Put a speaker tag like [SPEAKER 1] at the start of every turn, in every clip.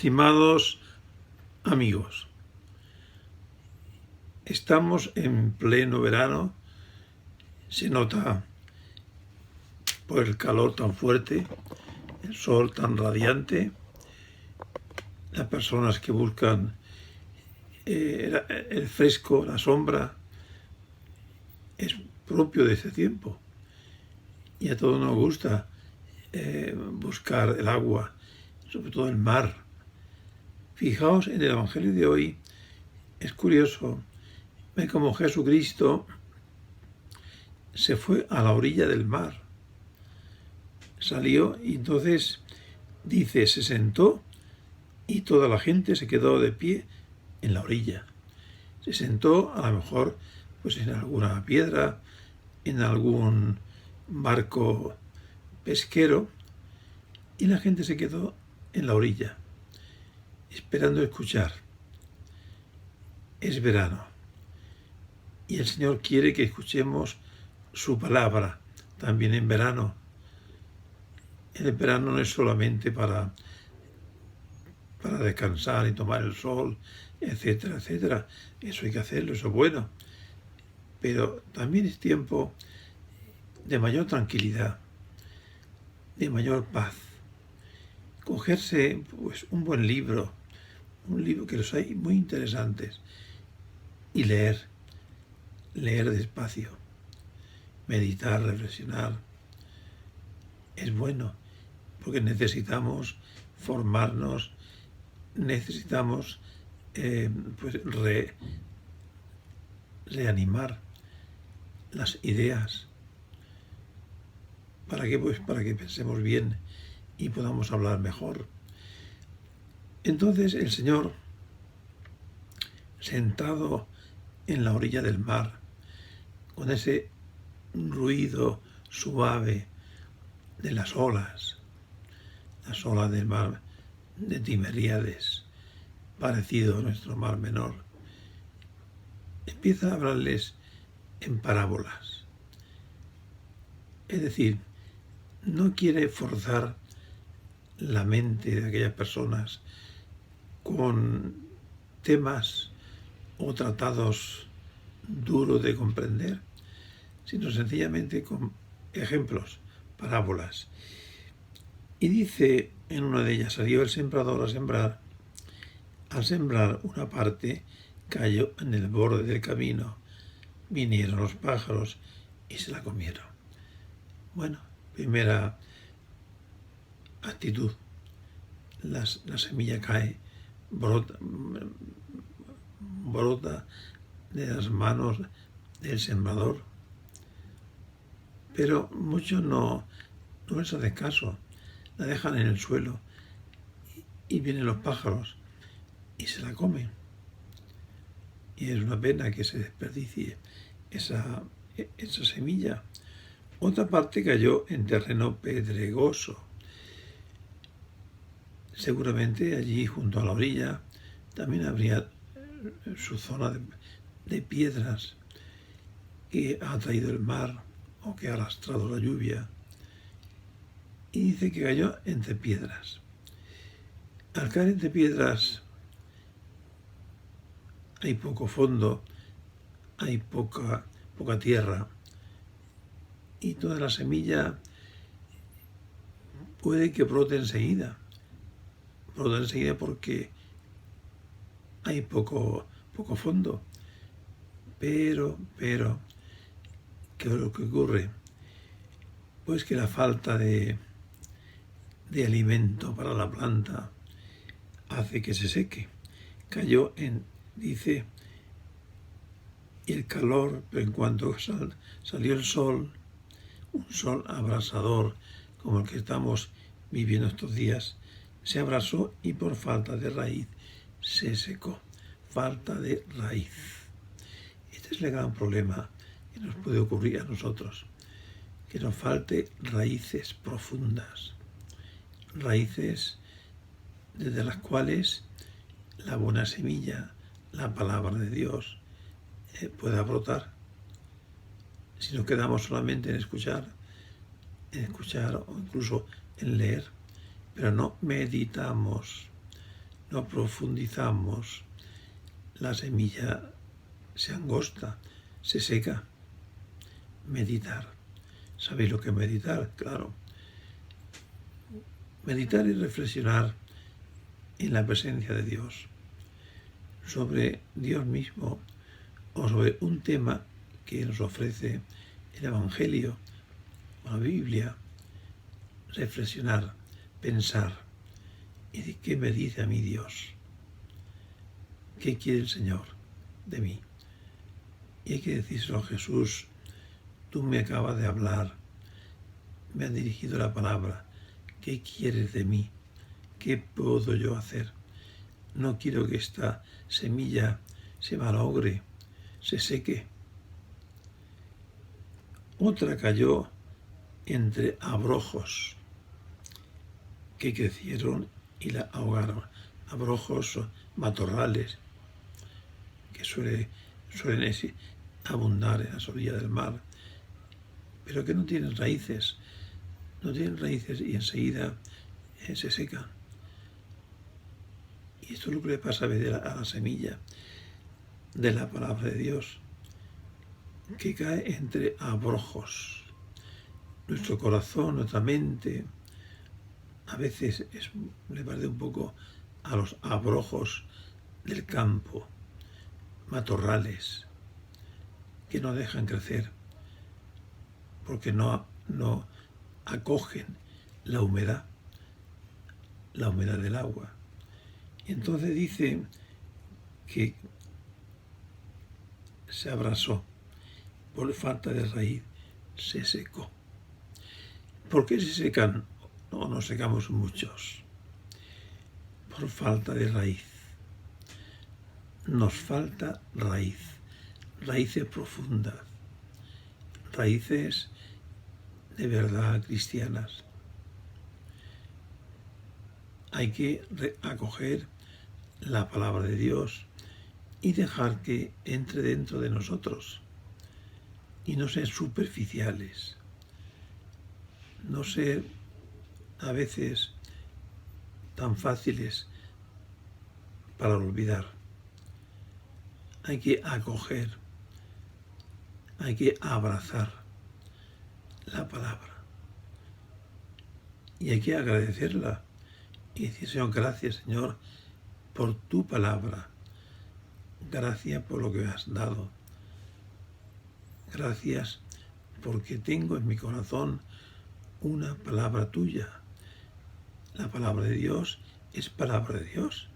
[SPEAKER 1] Estimados amigos, estamos en pleno verano, se nota por el calor tan fuerte, el sol tan radiante, las personas que buscan el fresco, la sombra, es propio de este tiempo. Y a todos nos gusta buscar el agua, sobre todo el mar. Fijaos en el Evangelio de hoy, es curioso ver cómo Jesucristo se fue a la orilla del mar. Salió y entonces dice, se sentó y toda la gente se quedó de pie en la orilla. Se sentó a lo mejor pues en alguna piedra, en algún barco pesquero, y la gente se quedó en la orilla, esperando escuchar. Es verano y el Señor quiere que escuchemos su palabra también en verano. El verano no es solamente para descansar y tomar el sol, etcétera, etcétera. Eso hay que hacerlo, eso es bueno. Pero también es tiempo de mayor tranquilidad, de mayor paz. Cogerse pues un buen libro, un libro que los hay muy interesantes, y leer despacio, meditar, reflexionar. Es bueno, porque necesitamos formarnos, necesitamos reanimar las ideas. ¿Para qué? Pues para que pensemos bien y podamos hablar mejor. Entonces el Señor, sentado en la orilla del mar, con ese ruido suave de las olas del mar de Tiberíades, parecido a nuestro mar menor, empieza a hablarles en parábolas. Es decir, no quiere forzar la mente de aquellas personas con temas o tratados duros de comprender, sino sencillamente con ejemplos, parábolas. Y dice en una de ellas, salió el sembrador a sembrar. Al sembrar una parte, cayó en el borde del camino. Vinieron los pájaros y se la comieron. Bueno, primera actitud. La semilla cae, brota de las manos del sembrador. Pero muchos no les hacen caso, la dejan en el suelo y vienen los pájaros y se la comen. Y es una pena que se desperdicie esa semilla. Otra parte cayó en terreno pedregoso. Seguramente allí junto a la orilla también habría su zona de piedras que ha traído el mar o que ha arrastrado la lluvia. Y dice que cayó entre piedras. Al caer entre piedras hay poco fondo, hay poca tierra, y toda la semilla puede que brote enseguida. Brota enseguida porque hay poco fondo. Pero, ¿qué es lo que ocurre? Pues que la falta de alimento para la planta hace que se seque. Cayó dice, y el calor, pero en cuanto salió el sol, un sol abrasador, como el que estamos viviendo estos días, se abrasó y por falta de raíz se secó. Falta de raíz. Este es el gran problema que nos puede ocurrir a nosotros, que nos falte raíces profundas, raíces desde las cuales la buena semilla, la palabra de Dios, pueda brotar. Si nos quedamos solamente en escuchar o incluso en leer, pero no meditamos, no profundizamos, la semilla se angosta, se seca. Meditar. ¿Sabéis lo que es meditar? Claro. Meditar y reflexionar en la presencia de Dios, sobre Dios mismo o sobre un tema que nos ofrece el Evangelio o la Biblia. Reflexionar, pensar, ¿y de qué me dice a mí Dios? ¿Qué quiere el Señor de mí? Y hay que decírselo a Jesús: tú me acabas de hablar, me has dirigido la palabra, ¿qué quieres de mí? ¿Qué puedo yo hacer? No quiero que esta semilla se malogre, se seque. Otra cayó entre abrojos que crecieron y la ahogaron. Abrojos, matorrales, que suelen abundar en las orillas del mar, pero que no tienen raíces. No tienen raíces y enseguida se secan. Y esto es lo que le pasa a veces a la semilla de la palabra de Dios, que cae entre abrojos. Nuestro corazón, nuestra mente, a veces le parece un poco a los abrojos del campo, matorrales, que no dejan crecer, porque no acogen la humedad del agua. Y entonces dice que se abrasó, por falta de raíz se secó. ¿Por qué se secan? No nos secamos muchos. Por falta de raíz. Nos falta raíz, raíces profundas, raíces de verdad cristianas. Hay que acoger la palabra de Dios y dejar que entre dentro de nosotros y no ser superficiales, no ser a veces tan fáciles para olvidar. Hay que acoger, hay que abrazar la palabra y hay que agradecerla y decir: Señor, gracias, Señor, por tu palabra. Gracias por lo que me has dado. Gracias porque tengo en mi corazón una palabra tuya. La palabra de Dios es palabra de Dios.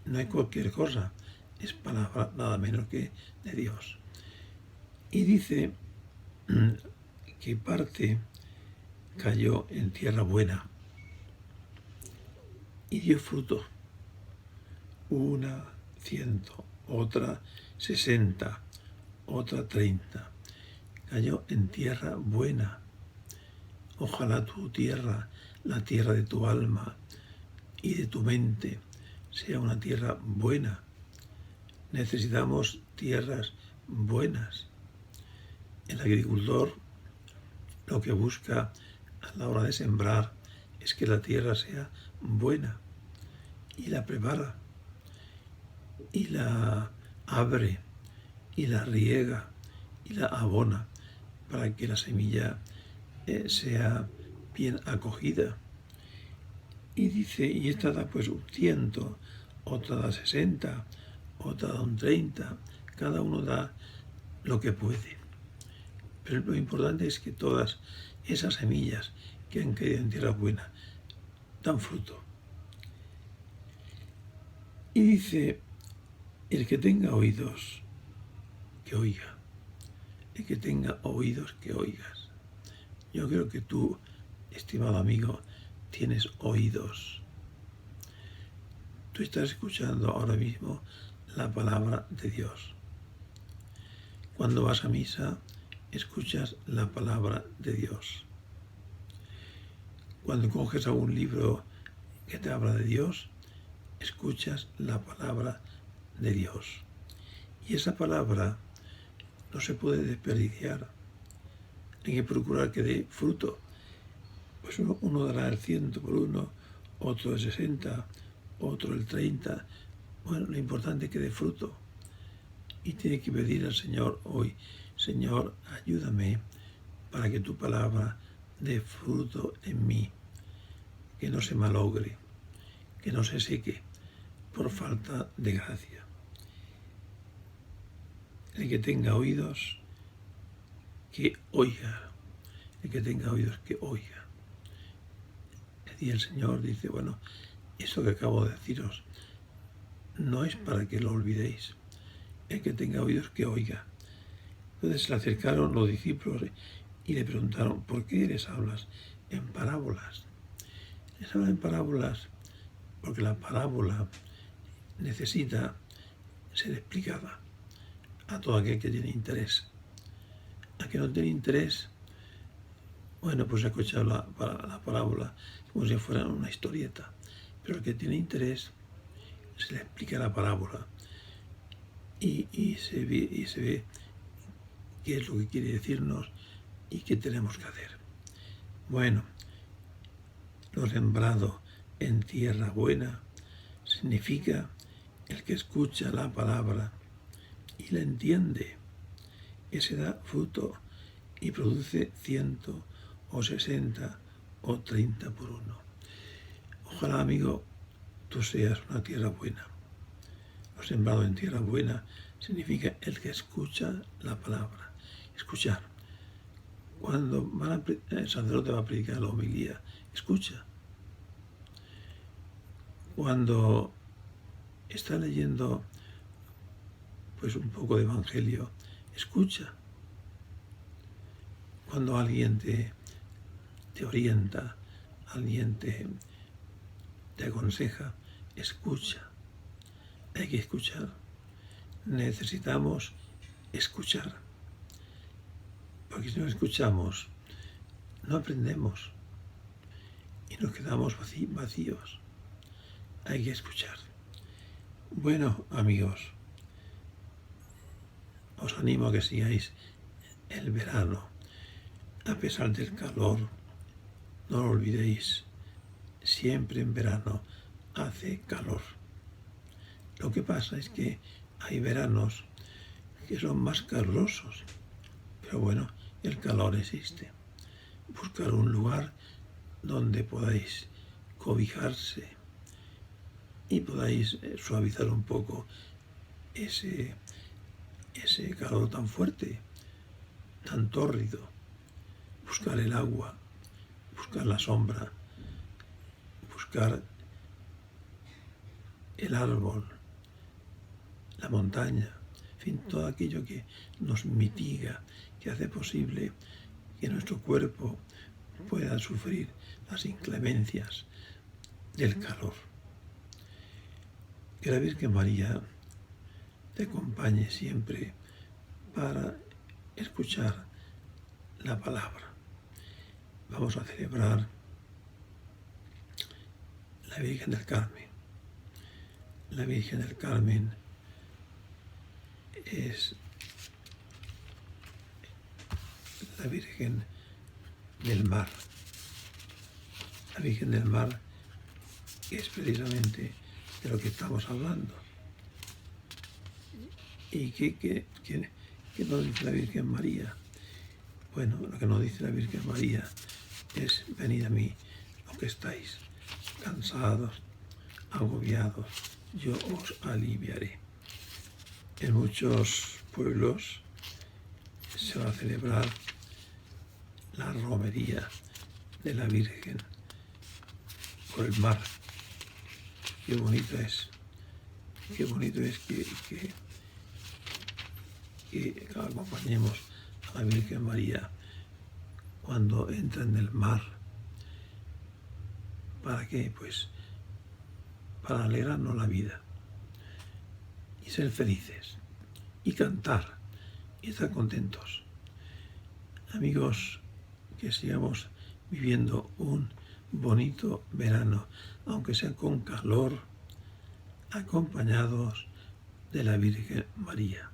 [SPEAKER 1] No hay cualquier cosa. Es palabra nada menos que de Dios. Y dice que parte cayó en tierra buena y dio fruto. 100, otra 60, otra 30. Cayó en tierra buena. Ojalá tu tierra, la tierra de tu alma y de tu mente, sea una tierra buena. Necesitamos tierras buenas. El agricultor lo que busca a la hora de sembrar es que la tierra sea buena y la prepara y la abre y la riega y la abona para que la semilla sea bien acogida. Y dice, y esta da pues 100, otra da 60, otra da 30, cada uno da lo que puede. Pero lo importante es que todas esas semillas que han caído en tierra buena dan fruto. Y dice: el que tenga oídos, que oiga. El que tenga oídos, que oigas. Yo creo que tú, estimado amigo, tienes oídos. Tú estás escuchando ahora mismo la palabra de Dios. Cuando vas a misa, escuchas la palabra de Dios. Cuando coges algún libro que te habla de Dios, escuchas la palabra de Dios. Y esa palabra no se puede desperdiciar. Hay que procurar que dé fruto. Pues uno dará el 100 por uno, otro el 60, otro el 30. Bueno, lo importante es que dé fruto. Y tiene que pedir al Señor hoy, Señor, ayúdame para que tu palabra dé fruto en mí, que no se malogre, que no se seque por falta de gracia. El que tenga oídos, que oiga. El que tenga oídos, que oiga. Y el Señor dice, bueno, eso que acabo de deciros no es para que lo olvidéis. El que tenga oídos, que oiga. Entonces se le acercaron los discípulos y le preguntaron, ¿por qué les hablas en parábolas? Les hablan en parábolas porque la parábola necesita ser explicada a todo aquel que tiene interés. A que no tiene interés, bueno, pues ha escuchado la parábola como si fuera una historieta. Pero el que tiene interés, se le explica la parábola y se ve qué es lo que quiere decirnos y qué tenemos que hacer. Bueno, lo sembrado en tierra buena significa el que escucha la palabra y la entiende. Ese da fruto y produce 100 o 60 o 30 por uno. Ojalá, amigo, tú seas una tierra buena. Lo sembrado en tierra buena significa el que escucha la palabra. Escuchar. Cuando el sacerdote va a predicar la homilía, escucha. Cuando está leyendo pues un poco de evangelio, escucha. Cuando alguien te orienta, alguien te aconseja, escucha. Hay que escuchar. Necesitamos escuchar. Porque si no escuchamos, no aprendemos y nos quedamos vacíos. Hay que escuchar. Bueno, amigos, os animo a que sigáis el verano. A pesar del calor, no lo olvidéis, siempre en verano hace calor. Lo que pasa es que hay veranos que son más calurosos, pero bueno, el calor existe. Buscar un lugar donde podáis cobijarse y podáis suavizar un poco ese calor tan fuerte, tan tórrido. Buscar el agua, buscar la sombra, buscar el árbol, la montaña, en fin, todo aquello que nos mitiga, que hace posible que nuestro cuerpo pueda sufrir las inclemencias del calor. Que la Virgen María te acompañe siempre para escuchar la palabra. Vamos a celebrar la Virgen del Carmen. La Virgen del Carmen es la Virgen del Mar. La Virgen del Mar es precisamente de lo que estamos hablando. ¿Y qué nos dice la Virgen María? Bueno, lo que nos dice la Virgen María es: venid a mí, los que estáis cansados, agobiados, yo os aliviaré. En muchos pueblos se va a celebrar la romería de la Virgen por el mar. Qué bonito es que acompañemos a la Virgen María cuando entra en el mar. ¿Para qué? Pues para alegrarnos la vida y ser felices y cantar y estar contentos. Amigos, que sigamos viviendo un bonito verano, aunque sea con calor, acompañados de la Virgen María.